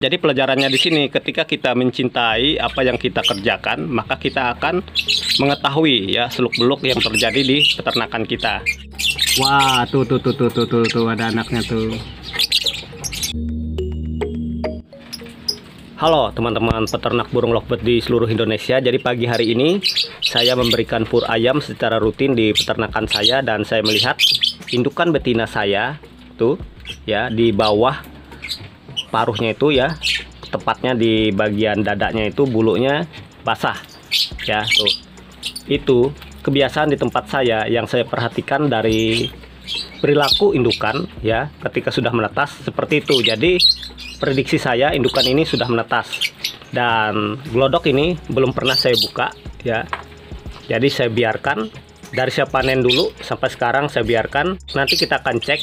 Jadi pelajarannya di sini, ketika kita mencintai apa yang kita kerjakan, maka kita akan mengetahui ya seluk-beluk yang terjadi di peternakan kita. Wah, tuh ada anaknya tuh. Halo teman-teman peternak burung lovebird di seluruh Indonesia. Jadi pagi hari ini saya memberikan pur ayam secara rutin di peternakan saya, dan saya melihat indukan betina saya tuh ya di bawah paruhnya itu ya, tepatnya di bagian dadanya itu bulunya basah ya tuh. Itu kebiasaan di tempat saya yang saya perhatikan dari perilaku indukan ya ketika sudah menetas seperti itu. Jadi prediksi saya indukan ini sudah menetas, dan glodok ini belum pernah saya buka ya. Jadi saya biarkan dari saya panen dulu sampai sekarang, saya biarkan. Nanti kita akan cek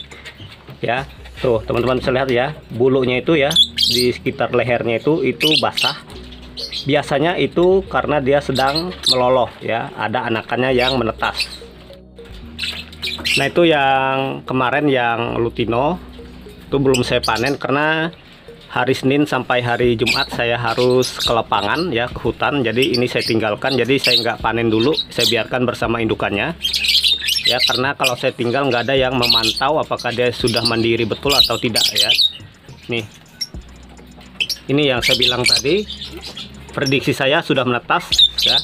ya. Tuh teman-teman bisa lihat ya, bulunya itu ya di sekitar lehernya itu basah. Biasanya itu karena dia sedang meloloh ya, ada anakannya yang menetas. Nah itu yang kemarin yang lutino itu belum saya panen karena hari Senin sampai hari Jumat saya harus ke lapangan ya, ke hutan. Jadi ini saya tinggalkan, jadi saya nggak panen dulu, saya biarkan bersama indukannya ya, karena kalau saya tinggal nggak ada yang memantau apakah dia sudah mandiri betul atau tidak ya. Nih, ini yang saya bilang tadi, prediksi saya sudah menetas ya.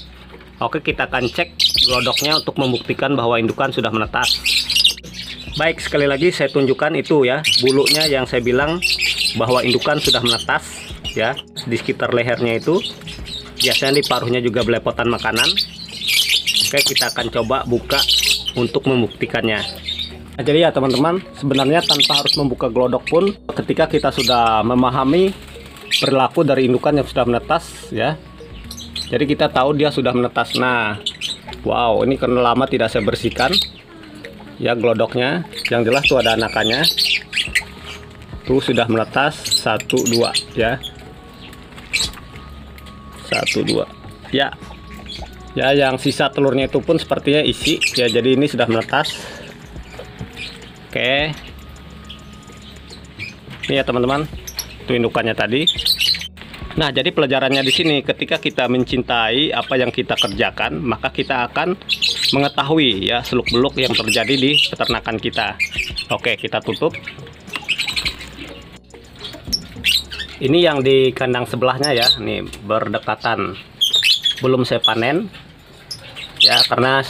Oke, kita akan cek glodoknya untuk membuktikan bahwa indukan sudah menetas. Baik, sekali lagi saya tunjukkan itu ya, bulunya yang saya bilang bahwa indukan sudah menetas ya, di sekitar lehernya itu. Biasanya di paruhnya juga belepotan makanan. Oke, kita akan coba buka untuk membuktikannya. Nah, jadi ya teman-teman, sebenarnya tanpa harus membuka glodok pun, ketika kita sudah memahami perilaku dari indukan yang sudah menetas ya, jadi kita tahu dia sudah menetas. Nah, wow, ini karena lama tidak saya bersihkan ya glodoknya. Yang jelas tuh ada anakannya tuh, sudah menetas 1 2 ya, 1 2 ya. Ya, yang sisa telurnya itu pun sepertinya isi ya, jadi ini sudah menetas. Oke, ini ya teman-teman, itu indukannya tadi. Nah, jadi pelajarannya di sini, ketika kita mencintai apa yang kita kerjakan, maka kita akan mengetahui ya seluk-beluk yang terjadi di peternakan kita. Oke, kita tutup. Ini yang di kandang sebelahnya ya, nih berdekatan. Belum saya panen ya, karena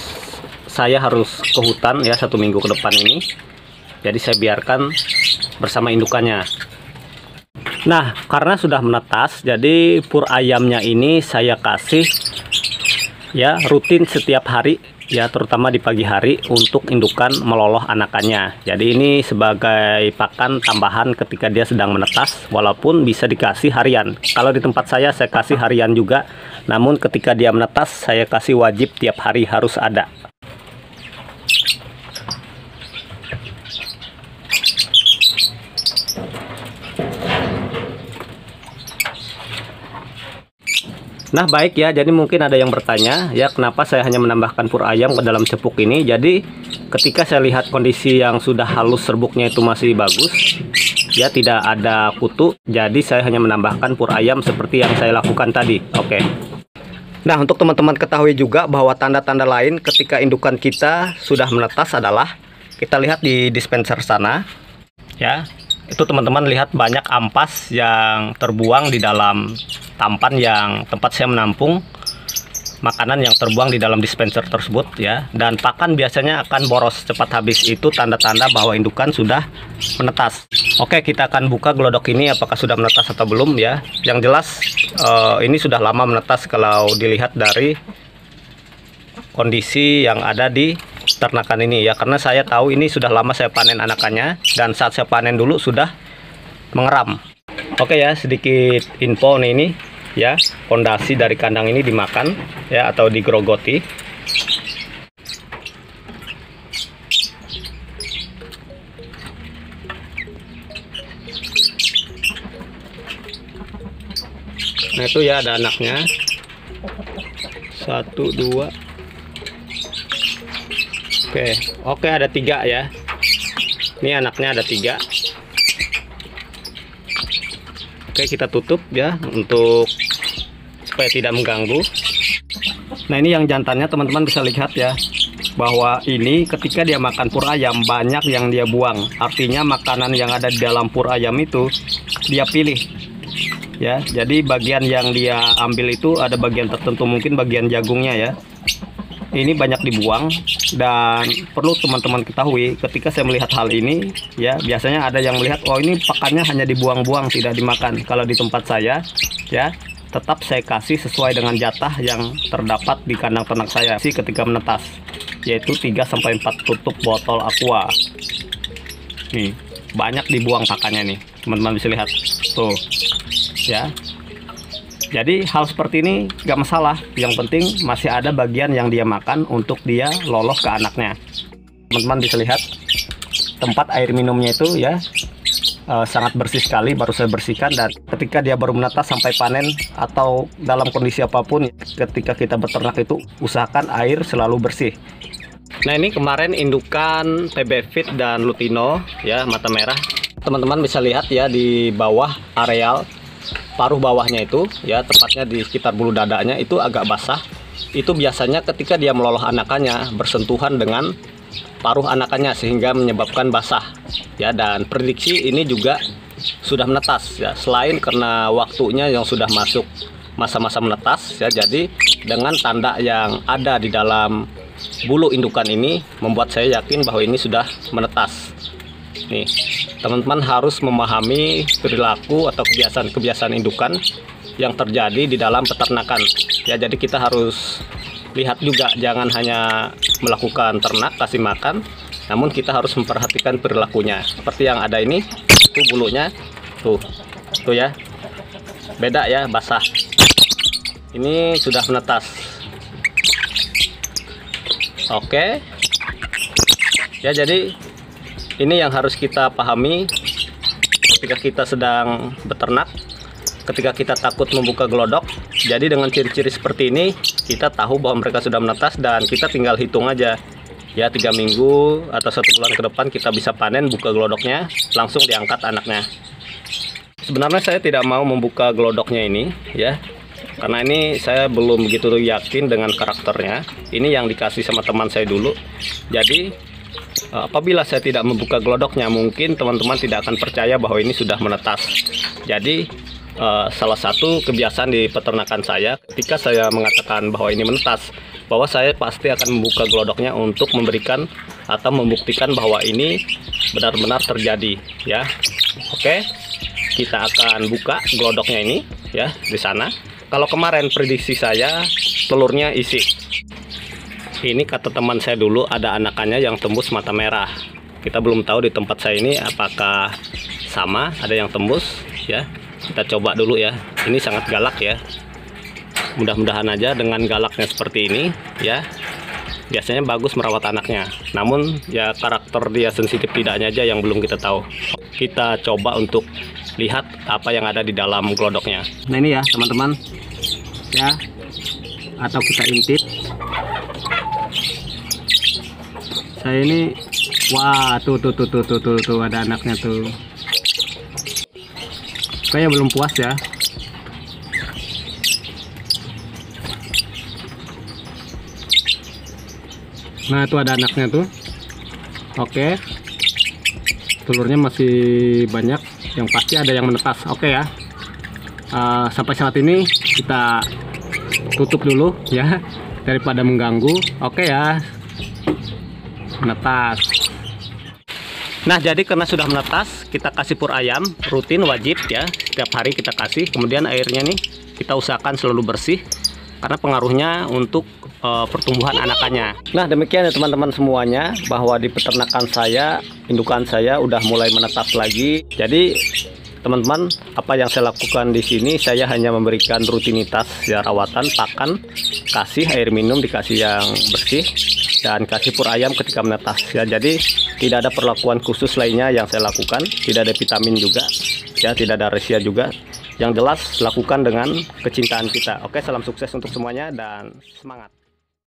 saya harus ke hutan ya 1 minggu ke depan ini. Jadi saya biarkan bersama indukannya. Nah, karena sudah menetas, jadi pur ayamnya ini saya kasih ya rutin setiap hari ya, terutama di pagi hari untuk indukan meloloh anakannya. Jadi ini sebagai pakan tambahan ketika dia sedang menetas, walaupun bisa dikasih harian. Kalau di tempat saya kasih harian juga, namun ketika dia menetas saya kasih wajib tiap hari harus ada. Nah baik ya, jadi mungkin ada yang bertanya ya, kenapa saya hanya menambahkan pur ayam ke dalam cepuk ini. Jadi ketika saya lihat kondisi yang sudah halus serbuknya itu masih bagus ya, tidak ada kutu, jadi saya hanya menambahkan pur ayam seperti yang saya lakukan tadi. Oke. Nah, untuk teman-teman ketahui juga bahwa tanda-tanda lain ketika indukan kita sudah menetas adalah, kita lihat di dispenser sana ya, itu teman-teman lihat banyak ampas yang terbuang di dalam tampan yang tempat saya menampung makanan yang terbuang di dalam dispenser tersebut ya, dan pakan biasanya akan boros cepat habis. Itu tanda-tanda bahwa indukan sudah menetas. Oke, kita akan buka glodok ini apakah sudah menetas atau belum ya. Yang jelas ini sudah lama menetas kalau dilihat dari kondisi yang ada di ternakan ini ya, karena saya tahu ini sudah lama saya panen anakannya, dan saat saya panen dulu sudah mengeram. Oke ya, sedikit info nih, ini ya pondasi dari kandang ini dimakan ya atau digerogoti. Nah itu ya ada anaknya 1 2. Oke, ada 3 ya. Ini anaknya ada 3. Oke, kita tutup ya untuk supaya tidak mengganggu. Nah, ini yang jantannya teman-teman bisa lihat ya, bahwa ini ketika dia makan pur ayam banyak yang dia buang. Artinya makanan yang ada di dalam pur ayam itu dia pilih ya. Jadi bagian yang dia ambil itu ada bagian tertentu, mungkin bagian jagungnya ya. Ini banyak dibuang, dan perlu teman-teman ketahui ketika saya melihat hal ini ya, biasanya ada yang melihat oh ini pakannya hanya dibuang-buang tidak dimakan. Kalau di tempat saya ya, tetap saya kasih sesuai dengan jatah yang terdapat di kandang ternak saya sih ketika menetas, yaitu 3-4 tutup botol aqua. Nih, banyak dibuang pakannya nih, teman-teman bisa lihat tuh ya. Jadi hal seperti ini gak masalah, yang penting masih ada bagian yang dia makan untuk dia lolos ke anaknya. Teman-teman bisa lihat tempat air minumnya itu ya, sangat bersih sekali, baru saya bersihkan. Dan ketika dia baru menetas sampai panen atau dalam kondisi apapun, ketika kita beternak itu usahakan air selalu bersih. Nah, ini kemarin indukan PB Fit dan Lutino ya, mata merah. Teman-teman bisa lihat ya di bawah areal paruh bawahnya itu ya, tepatnya di sekitar bulu dadanya itu agak basah. Itu biasanya ketika dia meloloh anakannya bersentuhan dengan paruh anakannya sehingga menyebabkan basah ya. Dan prediksi ini juga sudah menetas ya, selain karena waktunya yang sudah masuk masa-masa menetas ya. Jadi dengan tanda yang ada di dalam bulu indukan ini membuat saya yakin bahwa ini sudah menetas. Nih, teman-teman harus memahami perilaku atau kebiasaan-kebiasaan indukan yang terjadi di dalam peternakan ya. Jadi kita harus lihat juga, jangan hanya melakukan ternak kasih makan, namun kita harus memperhatikan perilakunya. Seperti yang ada ini, tuh bulunya tuh ya, beda ya, basah. Ini sudah menetas. Oke ya, jadi ini yang harus kita pahami ketika kita sedang beternak, ketika kita takut membuka gelodok. Jadi dengan ciri-ciri seperti ini kita tahu bahwa mereka sudah menetas, dan kita tinggal hitung aja ya, 3 minggu atau 1 bulan ke depan kita bisa panen, buka gelodoknya, langsung diangkat anaknya. Sebenarnya saya tidak mau membuka gelodoknya ini ya, karena ini saya belum begitu yakin dengan karakternya. Ini yang dikasih sama teman saya dulu. Jadi apabila saya tidak membuka gelodoknya, mungkin teman-teman tidak akan percaya bahwa ini sudah menetas. Jadi salah satu kebiasaan di peternakan saya, ketika saya mengatakan bahwa ini menetas, bahwa saya pasti akan membuka gelodoknya untuk memberikan atau membuktikan bahwa ini benar-benar terjadi ya. Oke, kita akan buka gelodoknya ini ya di sana. Kalau kemarin prediksi saya telurnya isi. Ini kata teman saya dulu ada anakannya yang tembus mata merah. Kita belum tahu di tempat saya ini apakah sama, ada yang tembus ya. Kita coba dulu ya. Ini sangat galak ya. Mudah-mudahan aja dengan galaknya seperti ini ya, biasanya bagus merawat anaknya. Namun ya karakter dia sensitif tidaknya aja yang belum kita tahu. Kita coba untuk lihat apa yang ada di dalam gelodoknya. Nah, ini ya teman-teman ya, atau kita intip. Saya ini, wah tuh ada anaknya tuh. Kayaknya belum puas ya. Nah, itu ada anaknya tuh. Oke, telurnya masih banyak, yang pasti ada yang menetas. Oke ya, sampai saat ini kita tutup dulu ya, daripada mengganggu. Oke ya, menetas. Nah, jadi karena sudah menetas, kita kasih pur ayam rutin, wajib ya, setiap hari kita kasih. Kemudian airnya nih kita usahakan selalu bersih, karena pengaruhnya untuk pertumbuhan anakannya. Nah, demikian ya teman-teman semuanya, bahwa di peternakan saya, indukan saya udah mulai menetas lagi. Jadi teman-teman, apa yang saya lakukan di sini, saya hanya memberikan rutinitas ya, rawatan, pakan, kasih air minum, dikasih yang bersih, dan kasih pur ayam ketika menetas ya. Jadi tidak ada perlakuan khusus lainnya yang saya lakukan, tidak ada vitamin juga ya, tidak ada resia juga. Yang jelas lakukan dengan kecintaan kita. Oke, salam sukses untuk semuanya dan semangat.